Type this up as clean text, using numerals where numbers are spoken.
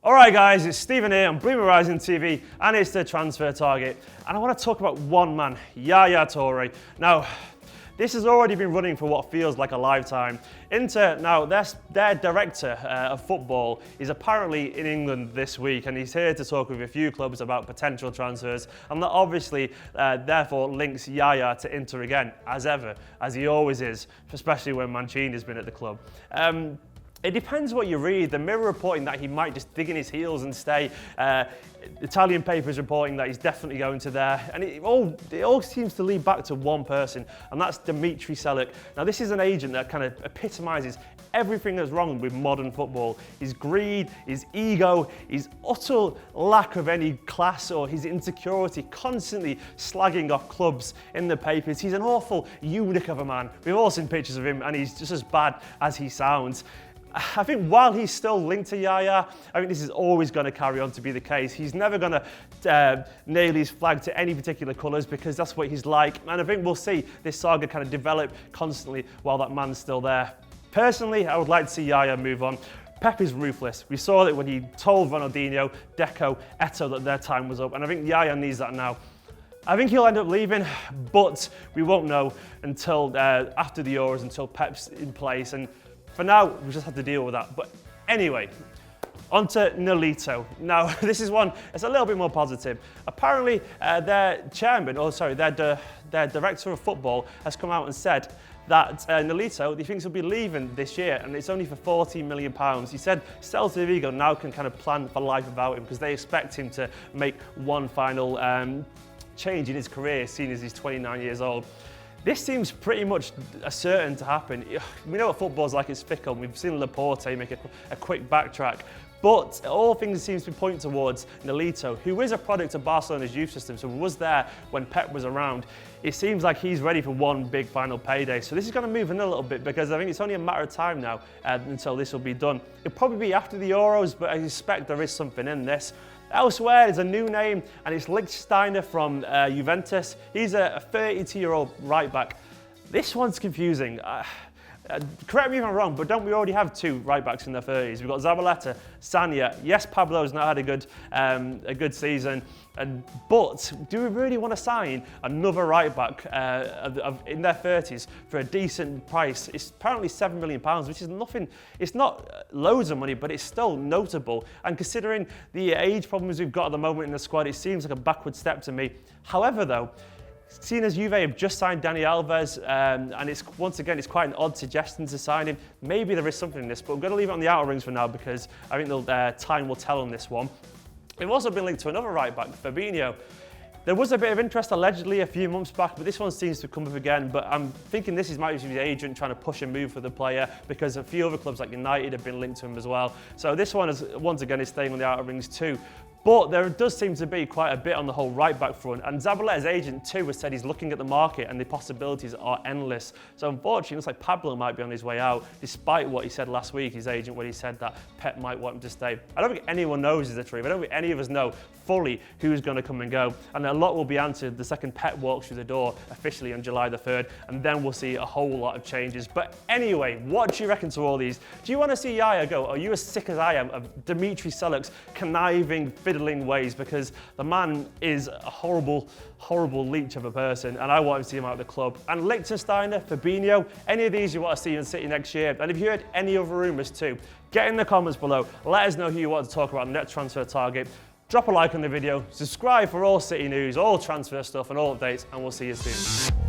Alright guys, it's Stephen here on BlueMoonRisingTV and it's the transfer target. And I want to talk about one man, Yaya Toure. Now, this has already been running for what feels like a lifetime. Inter, now their director of football is apparently in England this week and he's here to talk with a few clubs about potential transfers, and that obviously therefore links Yaya to Inter again, as ever, as he always is, especially when Mancini's been at the club. It depends what you read. The Mirror reporting that he might just dig in his heels and stay. Italian papers reporting that he's definitely going to there. And it all seems to lead back to one person, and that's Dimitri Seluk. Now, this is an agent that kind of epitomises everything that's wrong with modern football. His greed, his ego, his utter lack of any class, or his insecurity, constantly slagging off clubs in the papers. He's an awful eunuch of a man. We've all seen pictures of him, and he's just as bad as he sounds. I think while he's still linked to Yaya, I think this is always going to carry on to be the case. He's never going to nail his flag to any particular colours because that's what he's like. And I think we'll see this saga kind of develop constantly while that man's still there. Personally, I would like to see Yaya move on. Pep is ruthless. We saw it when he told Ronaldinho, Deco, Eto'o that their time was up. And I think Yaya needs that now. I think he'll end up leaving, but we won't know until after the Euros, until Pep's in place. And for now, we just have to deal with that. But anyway, on to Nolito. Now, this is one that's a little bit more positive. Apparently, their chairman, their director of football has come out and said that Nolito, he thinks he'll be leaving this year, and it's only for £14 million. He said Celta Vigo now can kind of plan for life without him because they expect him to make one final change in his career, seeing as he's 29 years old. This seems pretty much certain to happen. We know what football's like, it's fickle. We've seen Laporte make a quick backtrack. But all things seem to point towards Nolito, who is a product of Barcelona's youth system, so was there when Pep was around. It seems like he's ready for one big final payday. So this is going to move in a little bit because I think it's only a matter of time now until this will be done. It'll probably be after the Euros, but I suspect there is something in this. Elsewhere, there's a new name, and it's Lichtsteiner from Juventus. He's a 32-year-old right-back. This one's confusing. Correct me if I'm wrong, but don't we already have two right-backs in their 30s? We've got Zabaleta, Sanya. Yes, Pablo's not had a good season, but do we really want to sign another right-back in their 30s for a decent price? It's apparently £7 million, which is nothing. It's not loads of money, but it's still notable. And considering the age problems we've got at the moment in the squad, it seems like a backward step to me. However, though, seeing as Juve have just signed Dani Alves, and it's once again, it's quite an odd suggestion to sign him. Maybe there is something in this, but I'm going to leave it on the outer rings for now because I think time will tell on this one. We've also been linked to another right-back, Fabinho. There was a bit of interest allegedly a few months back, but this one seems to come up again. But I'm thinking this might be the agent trying to push a move for the player because a few other clubs like United have been linked to him as well. So this one is once again is staying on the outer rings too. But there does seem to be quite a bit on the whole right-back front, and Zabaleta's agent too has said he's looking at the market and the possibilities are endless. So unfortunately, it looks like Pablo might be on his way out, despite what he said last week, his agent, when he said that Pep might want him to stay. I don't think anyone knows is the truth. I don't think any of us know fully who's going to come and go, and a lot will be answered the second Pep walks through the door officially on July the 3rd, and then we'll see a whole lot of changes. But anyway, what do you reckon to all these? Do you want to see Yaya go? Are you as sick as I am of Dimitri Seluk's conniving, fiddling ways? Because the man is a horrible, horrible leech of a person, and I want to see him out of the club. And Lichtsteiner, Fabinho, any of these you want to see in City next year? And if you heard any other rumours too, get in the comments below. Let us know who you want to talk about on the next transfer target. Drop a like on the video, subscribe for all City news, all transfer stuff and all updates, and we'll see you soon.